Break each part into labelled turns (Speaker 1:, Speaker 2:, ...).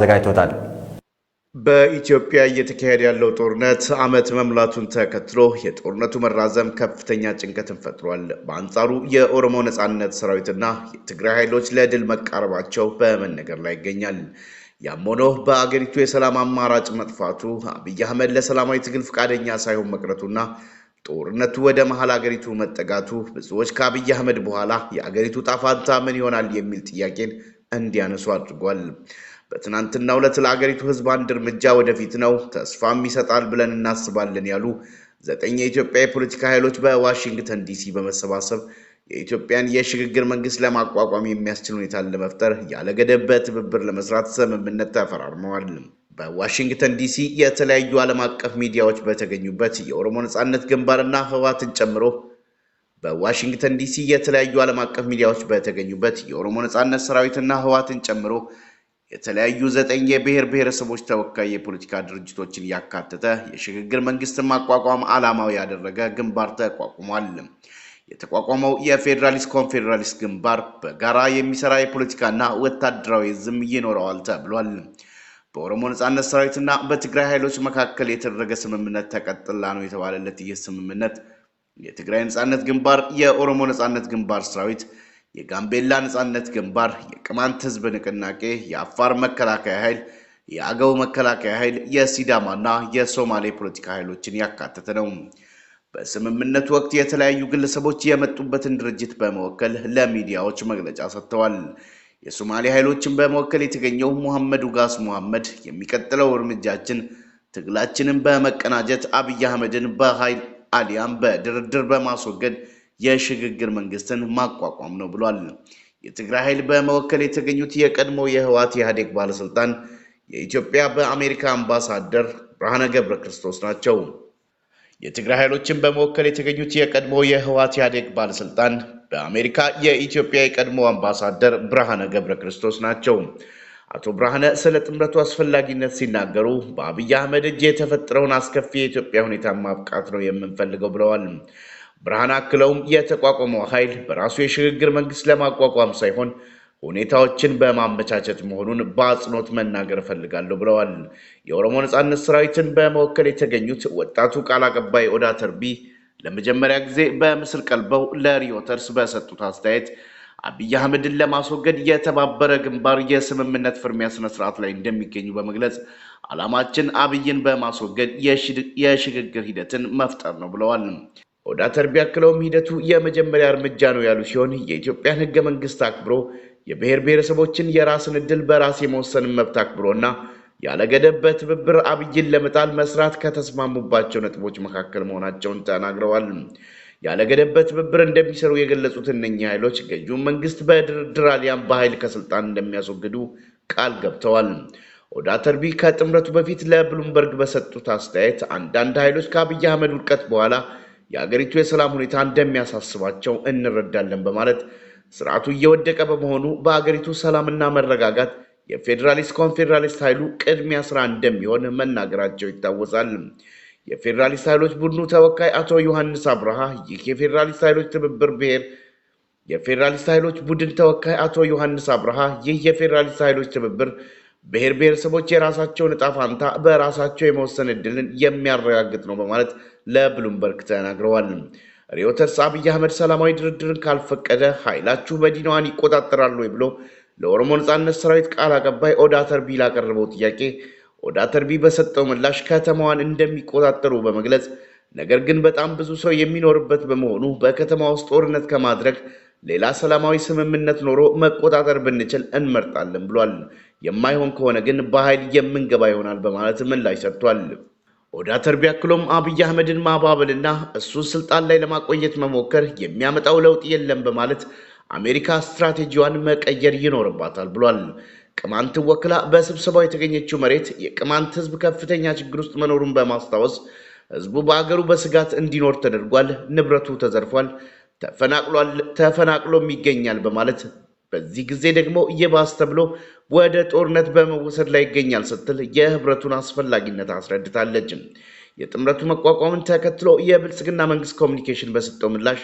Speaker 1: ዘጋጅቶታል።
Speaker 2: በኢትዮጵያ እየተካሄደ ያለው ጦርነት ዓመት መሙላቱን ተከትሎ የጦርነቱ መራዘም ከፍተኛ ጭንቀትን ፈጥሯል። በአንጻሩ የኦሮሞ ነጻነት ሰራዊትና የትግራይ ኃይሎች ለድል መቃረባቸው በመነገር ላይ ይገኛል። ያም ሆኖ በአገሪቱ የሰላም አማራጭ መጥፋቱ፣ አብይ አህመድ ለሰላማዊ ትግል ፈቃደኛ ሳይሆን መቅረቱና ጦርነቱ ወደ መሃል አገሪቱ መጠጋቱ ብዙዎች ከአብይ አህመድ በኋላ የአገሪቱ ጣፋንታ ምን ይሆናል የሚል ጥያቄን እንዲያነሱ አድርጓል። በትናንትናው ዕለት ለአገሪቱ ህዝብ አንድ እርምጃ ወደፊት ነው፣ ተስፋም ይሰጣል ብለን እናስባለን ያሉ 9 የኢትዮጵያ የፖለቲካ ኃይሎች በዋሽንግተን ዲሲ በመሰባሰብ የኢትዮጵያን የሽግግር መንግስት ለማቋቋም የሚያስችል ሁኔታን ለመፍጠር ያለ ገደብ በትብብር ለመስራት ስምምነት ተፈራርመዋል። በዋሽንግተን ዲሲ የተለያዩ ዓለም አቀፍ ሚዲያዎች በተገኙበት የኦሮሞ ነጻነት ግንባርና ህወሓትን ጨምሮ በዋሽንግተን ዲሲ የተለያዩ ዓለም አቀፍ ሚዲያዎች በተገኙበት የኦሮሞ ነጻነት ሰራዊትና ህወሓትን ጨምሮ የተለያዩ 9 የብሔር ብሔረሰቦች ተወካይ የፖለቲካ ድርጅቶችን ያካተተ የሽግግር መንግስትን ማቋቋም ዓላማው ያደረገ ግንባር ተቋቁሟል። የተቋቋመው የፌዴራሊስት ኮንፌዴራሊስት ግንባር በጋራ የሚሰራ የፖለቲካና ወታደራዊ ዝም ይኖረዋል ተብሏል። በኦሮሞ ነጻነት ሰራዊትና በትግራይ ኃይሎች መካከል የተደረገ ስምምነት ተቀጥላ ነው የተባለለት ይህ ስምምነት የትግራይ ነጻነት ግንባር፣ የኦሮሞ ነጻነት ግንባር ሰራዊት፣ የጋምቤላ ነጻነት ግንባር፣ የቅማንት ህዝብ ንቅናቄ፣ የአፋር መከላከያ ኃይል፣ የአገው መከላከያ ኃይል፣ የሲዳማና የሶማሌ ፖለቲካ ኃይሎችን ያካተተ ነው። በስምምነቱ ወቅት የተለያዩ ግለሰቦች የመጡበትን ድርጅት በመወከል ለሚዲያዎች መግለጫ ሰጥተዋል። የሶማሌ ኃይሎችን በመወከል የተገኘው ሙሐመድ ኡጋስ ሙሐመድ የሚቀጥለው እርምጃችን ትግላችንን በመቀናጀት አብይ አህመድን በኃይል አሊያም በድርድር በማስወገድ የሽግግር መንግስትን ማቋቋም ነው ብሏል። የትግራይ ኃይል በመወከል የተገኙት የቀድሞ የህወሓት ኢህአዴግ ባለስልጣን የኢትዮጵያ በአሜሪካ አምባሳደር ብርሃነ ገብረ ክርስቶስ ናቸው። የትግራይ ኃይሎችን በመወከል የተገኙት የቀድሞ የህወሓት ኢህአዴግ ባለስልጣን በአሜሪካ የኢትዮጵያ የቀድሞ አምባሳደር ብርሃነ ገብረ ክርስቶስ ናቸው። አቶ ብርሃነ ስለ ጥምረቱ አስፈላጊነት ሲናገሩ በአብይ አህመድ እጅ የተፈጠረውን አስከፊ የኢትዮጵያ ሁኔታ ማብቃት ነው የምንፈልገው ብለዋል። ብርሃነ አክለውም የተቋቋመው ኃይል በራሱ የሽግግር መንግስት ለማቋቋም ሳይሆን ሁኔታዎችን በማመቻቸት መሆኑን በአጽንኦት መናገር እፈልጋለሁ ብለዋል። የኦሮሞ ነጻነት ሰራዊትን በመወከል የተገኙት ወጣቱ ቃል አቀባይ ኦዳ ተርቢ ለመጀመሪያ ጊዜ በምስል ቀልበው ለሪዮተርስ በሰጡት አስተያየት አብይ አህመድን ለማስወገድ የተባበረ ግንባር የስምምነት ፍርሚያ ስነ ስርዓት ላይ እንደሚገኙ በመግለጽ ዓላማችን አብይን በማስወገድ የሽግግር ሂደትን መፍጠር ነው ብለዋል። ኦዳ ተርቢ አክለውም ሂደቱ የመጀመሪያ እርምጃ ነው ያሉ ሲሆን የኢትዮጵያን ህገ መንግስት አክብሮ የብሔር ብሔረሰቦችን የራስን ዕድል በራስ የመወሰን መብት አክብሮና ያለ ገደብ በትብብር አብይን ለመጣል መስራት ከተስማሙባቸው ነጥቦች መካከል መሆናቸውን ተናግረዋል። ያለ ገደብ በትብብር እንደሚሰሩ የገለጹት እነኚህ ኃይሎች ገዢውን መንግስት በድርድር አሊያም በኃይል ከስልጣን እንደሚያስወግዱ ቃል ገብተዋል። ኦዳ ተርቢ ከጥምረቱ በፊት ለብሉምበርግ በሰጡት አስተያየት አንዳንድ ኃይሎች ከአብይ አህመድ ውድቀት በኋላ የአገሪቱ የሰላም ሁኔታ እንደሚያሳስባቸው እንረዳለን በማለት ስርዓቱ እየወደቀ በመሆኑ በአገሪቱ ሰላምና መረጋጋት የፌዴራሊስት ኮንፌዴራሊስት ኃይሉ ቅድሚያ ስራ እንደሚሆን መናገራቸው ይታወሳል። የፌዴራሊስት ኃይሎች ቡድኑ ተወካይ አቶ ዮሐንስ አብርሃ ይህ የፌዴራሊስት ኃይሎች ትብብር የፌዴራሊስት ኃይሎች ቡድን ተወካይ አቶ ዮሐንስ አብርሃ ይህ የፌዴራሊስት ኃይሎች ትብብር ብሔር ብሔረሰቦች የራሳቸውን ዕጣ ፋንታ በራሳቸው የመወሰን ዕድልን የሚያረጋግጥ ነው በማለት ለብሉምበርግ ተናግረዋል። ሪዮተርስ አብይ አህመድ ሰላማዊ ድርድርን ካልፈቀደ ኃይላችሁ መዲናዋን ይቆጣጠራል ወይ ብሎ ለኦሮሞ ነጻነት ሰራዊት ቃል አቀባይ ኦዳ ተርቢ ላቀረበው ጥያቄ ኦዳ ተርቢ በሰጠው ምላሽ ከተማዋን እንደሚቆጣጠሩ በመግለጽ ነገር ግን በጣም ብዙ ሰው የሚኖርበት በመሆኑ በከተማ ውስጥ ጦርነት ከማድረግ ሌላ ሰላማዊ ስምምነት ኖሮ መቆጣጠር ብንችል እንመርጣለን ብሏል። የማይሆን ከሆነ ግን በኃይል የምንገባ ይሆናል በማለት ምላሽ ሰጥቷል። ኦዳ ተርቢ አክሎም አብይ አህመድን ማባበልና እሱን ስልጣን ላይ ለማቆየት መሞከር የሚያመጣው ለውጥ የለም በማለት አሜሪካ ስትራቴጂዋን መቀየር ይኖርባታል ብሏል። ቅማንት ወክላ በስብሰባው የተገኘችው መሬት የቅማንት ህዝብ ከፍተኛ ችግር ውስጥ መኖሩን በማስታወስ ህዝቡ በአገሩ በስጋት እንዲኖር ተደርጓል፣ ንብረቱ ተዘርፏል፣ ተፈናቅሎም ይገኛል በማለት በዚህ ጊዜ ደግሞ እየባስ ተብሎ ወደ ጦርነት በመወሰድ ላይ ይገኛል ስትል የህብረቱን አስፈላጊነት አስረድታለች። የጥምረቱ መቋቋምን ተከትሎ የብልጽግና መንግስት ኮሚኒኬሽን በሰጠው ምላሽ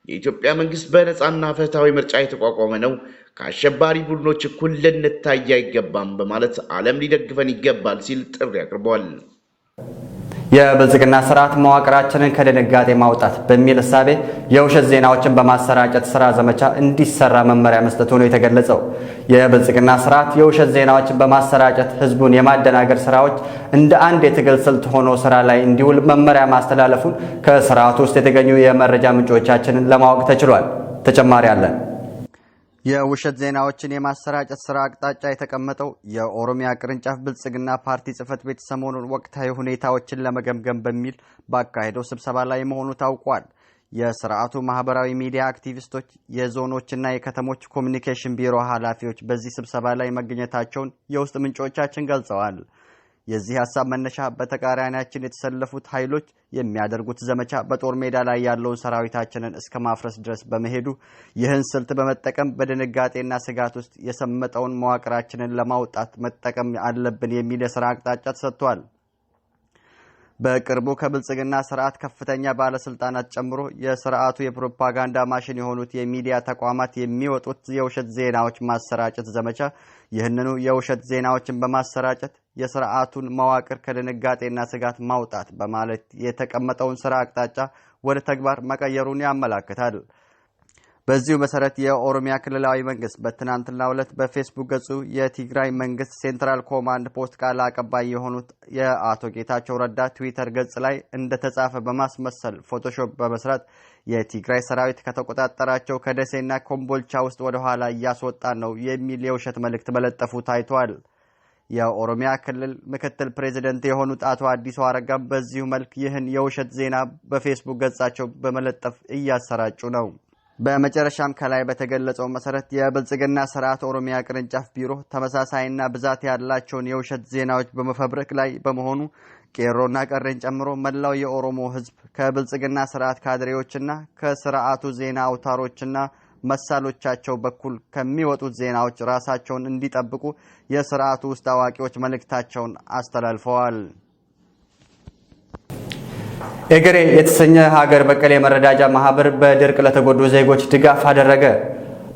Speaker 2: የኢትዮጵያ መንግስት በነጻና ፍትሃዊ ምርጫ የተቋቋመ ነው፣ ከአሸባሪ ቡድኖች እኩል ልንታይ አይገባም በማለት ዓለም ሊደግፈን ይገባል ሲል ጥሪ አቅርበዋል።
Speaker 1: የብልጽግና ስርዓት መዋቅራችንን ከድንጋጤ ማውጣት በሚል እሳቤ የውሸት ዜናዎችን በማሰራጨት ስራ ዘመቻ እንዲሰራ መመሪያ መስጠቱ ነው የተገለጸው። የብልጽግና ስርዓት የውሸት ዜናዎችን በማሰራጨት ህዝቡን የማደናገር ስራዎች እንደ አንድ የትግል ስልት ሆኖ ስራ ላይ እንዲውል መመሪያ ማስተላለፉን ከስርዓቱ ውስጥ የተገኙ የመረጃ ምንጮቻችንን ለማወቅ ተችሏል። ተጨማሪ አለን። የውሸት ዜናዎችን የማሰራጨት ስራ አቅጣጫ የተቀመጠው የኦሮሚያ ቅርንጫፍ ብልጽግና ፓርቲ ጽህፈት ቤት ሰሞኑን ወቅታዊ ሁኔታዎችን ለመገምገም በሚል ባካሄደው ስብሰባ ላይ መሆኑ ታውቋል። የስርዓቱ ማህበራዊ ሚዲያ አክቲቪስቶች፣ የዞኖችና የከተሞች ኮሚኒኬሽን ቢሮ ኃላፊዎች በዚህ ስብሰባ ላይ መገኘታቸውን የውስጥ ምንጮቻችን ገልጸዋል። የዚህ ሐሳብ መነሻ በተቃራኒያችን የተሰለፉት ኃይሎች የሚያደርጉት ዘመቻ በጦር ሜዳ ላይ ያለውን ሰራዊታችንን እስከ ማፍረስ ድረስ በመሄዱ ይህን ስልት በመጠቀም በድንጋጤና ስጋት ውስጥ የሰመጠውን መዋቅራችንን ለማውጣት መጠቀም አለብን የሚል የሥራ አቅጣጫ ተሰጥቷል። በቅርቡ ከብልጽግና ስርዓት ከፍተኛ ባለስልጣናት ጨምሮ የስርዓቱ የፕሮፓጋንዳ ማሽን የሆኑት የሚዲያ ተቋማት የሚወጡት የውሸት ዜናዎች ማሰራጨት ዘመቻ ይህንኑ የውሸት ዜናዎችን በማሰራጨት የስርዓቱን መዋቅር ከድንጋጤና ስጋት ማውጣት በማለት የተቀመጠውን ስራ አቅጣጫ ወደ ተግባር መቀየሩን ያመለክታል። በዚሁ መሰረት የኦሮሚያ ክልላዊ መንግስት በትናንትናው ዕለት በፌስቡክ ገጹ የትግራይ መንግስት ሴንትራል ኮማንድ ፖስት ቃል አቀባይ የሆኑት የአቶ ጌታቸው ረዳ ትዊተር ገጽ ላይ እንደተጻፈ በማስመሰል ፎቶሾፕ በመስራት የትግራይ ሰራዊት ከተቆጣጠራቸው ከደሴና ኮምቦልቻ ውስጥ ወደ ኋላ እያስወጣን ነው የሚል የውሸት መልእክት መለጠፉ ታይቷል። የኦሮሚያ ክልል ምክትል ፕሬዝዳንት የሆኑት አቶ አዲሱ አረጋም በዚሁ መልክ ይህን የውሸት ዜና በፌስቡክ ገጻቸው በመለጠፍ እያሰራጩ ነው። በመጨረሻም ከላይ በተገለጸው መሰረት የብልጽግና ስርዓት ኦሮሚያ ቅርንጫፍ ቢሮ ተመሳሳይና ብዛት ያላቸውን የውሸት ዜናዎች በመፈብረክ ላይ በመሆኑ ቄሮና ቀረን ጨምሮ መላው የኦሮሞ ህዝብ ከብልጽግና ስርዓት ካድሬዎችና ከስርዓቱ ዜና አውታሮችና መሳሎቻቸው በኩል ከሚወጡት ዜናዎች ራሳቸውን እንዲጠብቁ የስርዓቱ ውስጥ አዋቂዎች መልእክታቸውን አስተላልፈዋል። ኤገሬ የተሰኘ ሀገር በቀል የመረዳጃ ማህበር በድርቅ ለተጎዱ ዜጎች ድጋፍ አደረገ።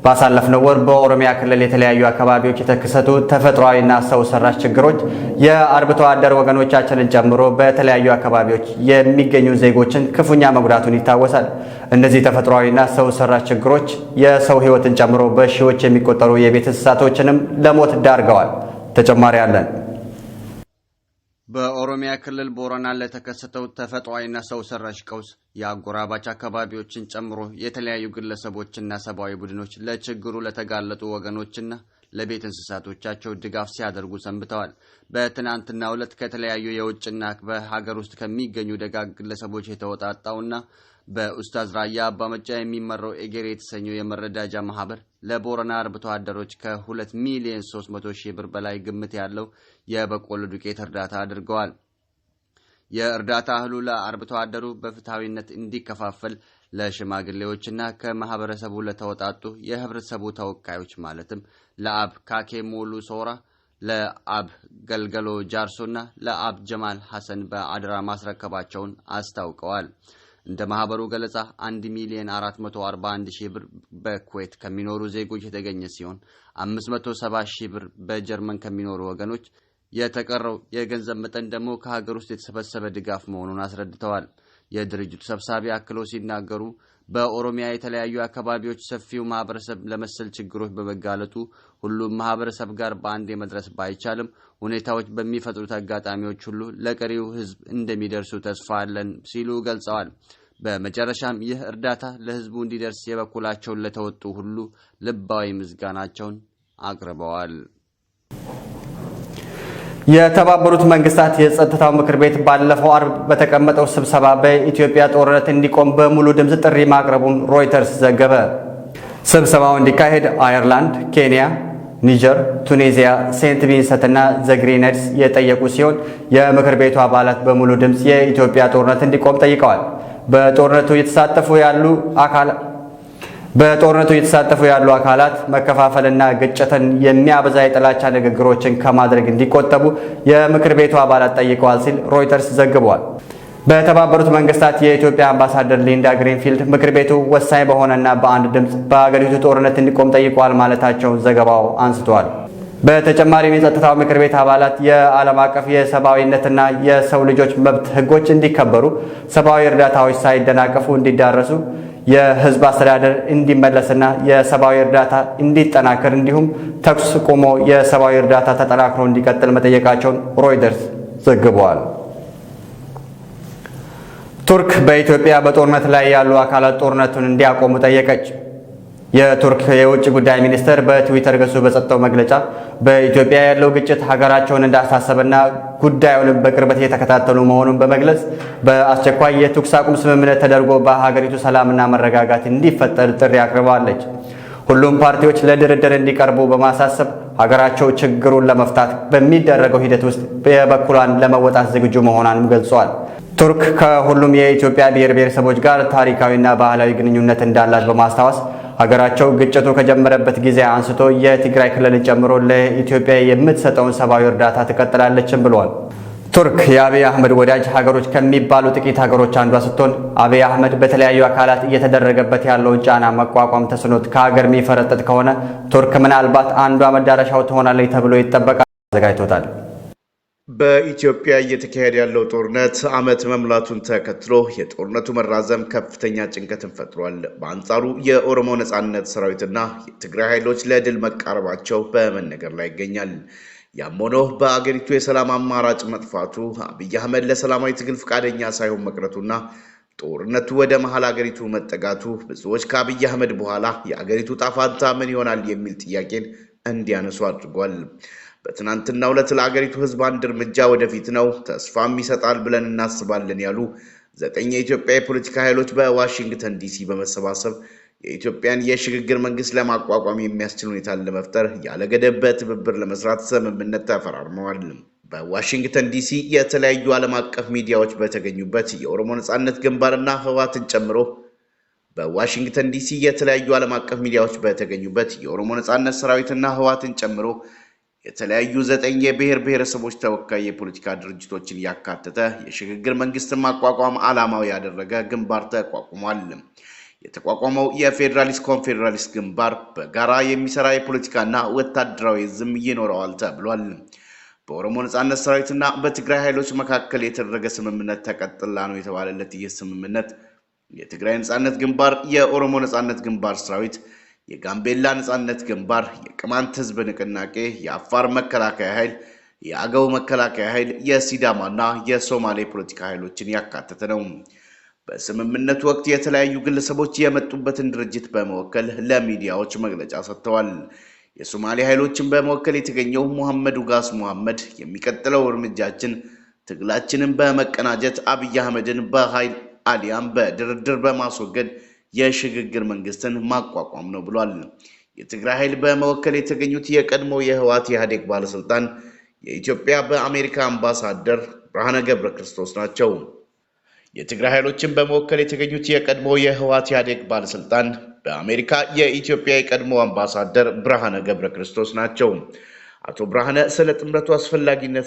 Speaker 1: ባሳለፍነው ወር በኦሮሚያ ክልል የተለያዩ አካባቢዎች የተከሰቱ ተፈጥሯዊና ሰው ሰራሽ ችግሮች የአርብቶ አደር ወገኖቻችንን ጨምሮ በተለያዩ አካባቢዎች የሚገኙ ዜጎችን ክፉኛ መጉዳቱን ይታወሳል። እነዚህ ተፈጥሯዊና ሰው ሰራሽ ችግሮች የሰው ህይወትን ጨምሮ በሺዎች የሚቆጠሩ የቤት እንስሳቶችንም ለሞት ዳርገዋል። ተጨማሪ አለን። በኦሮሚያ ክልል ቦረና ለተከሰተው ተፈጥሯዊና ሰው ሰራሽ ቀውስ የአጎራባች አካባቢዎችን ጨምሮ የተለያዩ ግለሰቦችና ሰብአዊ ቡድኖች ለችግሩ ለተጋለጡ ወገኖችና ለቤት እንስሳቶቻቸው ድጋፍ ሲያደርጉ ሰንብተዋል። በትናንትናው ዕለት ከተለያዩ የውጭና በሀገር ውስጥ ከሚገኙ ደጋግ ግለሰቦች የተወጣጣውና በኡስታዝ ራያ አባመጫ የሚመራው ኤገሬ የተሰኘው የመረዳጃ ማህበር ለቦረና አርብቶ አደሮች ከ2 ሚሊዮን 300 ሺህ ብር በላይ ግምት ያለው የበቆሎ ዱቄት እርዳታ አድርገዋል። የእርዳታ እህሉ ለአርብቶ አደሩ በፍትሃዊነት እንዲከፋፈል ለሽማግሌዎችና ከማህበረሰቡ ለተወጣጡ የህብረተሰቡ ተወካዮች ማለትም ለአብ ካኬ ሞሉ ሶራ፣ ለአብ ገልገሎ ጃርሶና ለአብ ጀማል ሐሰን በአድራ ማስረከባቸውን አስታውቀዋል። እንደ ማህበሩ ገለጻ 1 ሚሊዮን 441 ሺህ ብር በኩዌት ከሚኖሩ ዜጎች የተገኘ ሲሆን 570 ሺህ ብር በጀርመን ከሚኖሩ ወገኖች የተቀረው የገንዘብ መጠን ደግሞ ከሀገር ውስጥ የተሰበሰበ ድጋፍ መሆኑን አስረድተዋል። የድርጅቱ ሰብሳቢ አክለው ሲናገሩ በኦሮሚያ የተለያዩ አካባቢዎች ሰፊው ማህበረሰብ ለመሰል ችግሮች በመጋለጡ ሁሉም ማህበረሰብ ጋር በአንድ መድረስ ባይቻልም ሁኔታዎች በሚፈጥሩት አጋጣሚዎች ሁሉ ለቀሪው ህዝብ እንደሚደርሱ ተስፋ አለን ሲሉ ገልጸዋል። በመጨረሻም ይህ እርዳታ ለህዝቡ እንዲደርስ የበኩላቸውን ለተወጡ ሁሉ ልባዊ ምስጋናቸውን አቅርበዋል። የተባበሩት መንግስታት የጸጥታው ምክር ቤት ባለፈው አርብ በተቀመጠው ስብሰባ በኢትዮጵያ ጦርነት እንዲቆም በሙሉ ድምጽ ጥሪ ማቅረቡን ሮይተርስ ዘገበ። ስብሰባው እንዲካሄድ አየርላንድ፣ ኬንያ፣ ኒጀር፣ ቱኒዚያ፣ ሴንት ቪንሰንት እና ዘግሪነድስ የጠየቁ ሲሆን የምክር ቤቱ አባላት በሙሉ ድምጽ የኢትዮጵያ ጦርነት እንዲቆም ጠይቀዋል። በጦርነቱ የተሳተፉ ያሉ አካላት መከፋፈልና ግጭትን የሚያበዛ የጥላቻ ንግግሮችን ከማድረግ እንዲቆጠቡ የምክር ቤቱ አባላት ጠይቀዋል ሲል ሮይተርስ ዘግቧል።
Speaker 3: በተባበሩት መንግስታት የኢትዮጵያ አምባሳደር ሊንዳ ግሪንፊልድ ምክር ቤቱ ወሳኝ በሆነና በአንድ ድምጽ በአገሪቱ ጦርነት እንዲቆም ጠይቀዋል ማለታቸውን ዘገባው አንስቷል። በተጨማሪም የጸጥታው ምክር ቤት አባላት የዓለም አቀፍ የሰብአዊነትና የሰው ልጆች መብት ህጎች እንዲከበሩ፣ ሰብአዊ እርዳታዎች ሳይደናቀፉ እንዲዳረሱ፣ የህዝብ አስተዳደር እንዲመለስና የሰብአዊ እርዳታ እንዲጠናከር እንዲሁም ተኩስ ቆሞ የሰብአዊ እርዳታ ተጠናክሮ እንዲቀጥል መጠየቃቸውን ሮይተርስ ዘግቧል። ቱርክ በኢትዮጵያ በጦርነት ላይ ያሉ አካላት ጦርነቱን እንዲያቆሙ ጠየቀች። የቱርክ የውጭ ጉዳይ ሚኒስትር በትዊተር ገጹ በሰጠው መግለጫ በኢትዮጵያ ያለው ግጭት ሀገራቸውን እንዳሳሰበና ጉዳዩን በቅርበት እየተከታተሉ መሆኑን በመግለጽ በአስቸኳይ የተኩስ አቁም ስምምነት ተደርጎ በሀገሪቱ ሰላምና መረጋጋት እንዲፈጠር ጥሪ አቅርባለች። ሁሉም ፓርቲዎች ለድርድር እንዲቀርቡ በማሳሰብ ሀገራቸው ችግሩን ለመፍታት በሚደረገው ሂደት ውስጥ የበኩሏን ለመወጣት ዝግጁ መሆኗንም ገልጿል። ቱርክ ከሁሉም የኢትዮጵያ ብሔር ብሔረሰቦች ጋር ታሪካዊና ባህላዊ ግንኙነት እንዳላት በማስታወስ ሀገራቸው ግጭቱ ከጀመረበት ጊዜ አንስቶ የትግራይ ክልልን ጨምሮ ለኢትዮጵያ የምትሰጠውን ሰብአዊ እርዳታ ትቀጥላለችም ብሏል። ቱርክ የአብይ አህመድ ወዳጅ ሀገሮች ከሚባሉ ጥቂት ሀገሮች አንዷ ስትሆን አብይ አህመድ በተለያዩ አካላት እየተደረገበት ያለውን ጫና መቋቋም ተስኖት ከሀገር የሚፈረጥጥ ከሆነ ቱርክ ምናልባት አንዷ መዳረሻው ትሆናለች ተብሎ ይጠበቃል። አዘጋጅቶታል።
Speaker 2: በኢትዮጵያ እየተካሄደ ያለው ጦርነት ዓመት መምላቱን ተከትሎ የጦርነቱ መራዘም ከፍተኛ ጭንቀትን ፈጥሯል። በአንጻሩ የኦሮሞ ነጻነት ሰራዊትና የትግራይ ኃይሎች ለድል መቃረባቸው በመነገር ላይ ይገኛል። ያም ሆኖ በአገሪቱ የሰላም አማራጭ መጥፋቱ፣ አብይ አህመድ ለሰላማዊ ትግል ፈቃደኛ ሳይሆን መቅረቱና ጦርነቱ ወደ መሃል አገሪቱ መጠጋቱ ብዙዎች ከአብይ አህመድ በኋላ የአገሪቱ ጣፋንታ ምን ይሆናል የሚል ጥያቄን እንዲያነሱ አድርጓል። በትናንትናው ዕለት ለአገሪቱ ህዝብ አንድ እርምጃ ወደፊት ነው፣ ተስፋም ይሰጣል ብለን እናስባለን ያሉ 9 የኢትዮጵያ የፖለቲካ ኃይሎች በዋሽንግተን ዲሲ በመሰባሰብ የኢትዮጵያን የሽግግር መንግስት ለማቋቋም የሚያስችል ሁኔታን ለመፍጠር ያለ ገደብ በትብብር ለመስራት ስምምነት ተፈራርመዋል። በዋሽንግተን ዲሲ የተለያዩ ዓለም አቀፍ ሚዲያዎች በተገኙበት የኦሮሞ ነጻነት ግንባርና ህወሓትን ጨምሮ በዋሽንግተን ዲሲ የተለያዩ ዓለም አቀፍ ሚዲያዎች በተገኙበት የኦሮሞ ነጻነት ሰራዊትና ህወሓትን ጨምሮ የተለያዩ 9 የብሔር ብሔረሰቦች ተወካይ የፖለቲካ ድርጅቶችን ያካተተ የሽግግር መንግስትን ማቋቋም ዓላማው ያደረገ ግንባር ተቋቁሟል። የተቋቋመው የፌዴራሊስት ኮንፌዴራሊስት ግንባር በጋራ የሚሰራ የፖለቲካና ወታደራዊ ዝም ይኖረዋል ተብሏል። በኦሮሞ ነጻነት ሰራዊትና በትግራይ ኃይሎች መካከል የተደረገ ስምምነት ተቀጥላ ነው የተባለለት ይህ ስምምነት የትግራይ ነጻነት ግንባር፣ የኦሮሞ ነጻነት ግንባር ሰራዊት፣ የጋምቤላ ነጻነት ግንባር፣ የቅማንት ህዝብ ንቅናቄ፣ የአፋር መከላከያ ኃይል፣ የአገው መከላከያ ኃይል፣ የሲዳማና የሶማሌ ፖለቲካ ኃይሎችን ያካተተ ነው። በስምምነቱ ወቅት የተለያዩ ግለሰቦች የመጡበትን ድርጅት በመወከል ለሚዲያዎች መግለጫ ሰጥተዋል። የሶማሌ ኃይሎችን በመወከል የተገኘው ሙሐመድ ኡጋስ ሙሐመድ የሚቀጥለው እርምጃችን ትግላችንን በመቀናጀት አብይ አህመድን በኃይል አሊያም በድርድር በማስወገድ የሽግግር መንግስትን ማቋቋም ነው ብሏል። የትግራይ ኃይል በመወከል የተገኙት የቀድሞ የህወሓት ኢህአዴግ ባለስልጣን የኢትዮጵያ በአሜሪካ አምባሳደር ብርሃነ ገብረ ክርስቶስ ናቸው። የትግራይ ኃይሎችን በመወከል የተገኙት የቀድሞ የህወሓት ኢህአዴግ ባለስልጣን በአሜሪካ የኢትዮጵያ የቀድሞ አምባሳደር ብርሃነ ገብረ ክርስቶስ ናቸው። አቶ ብርሃነ ስለ ጥምረቱ አስፈላጊነት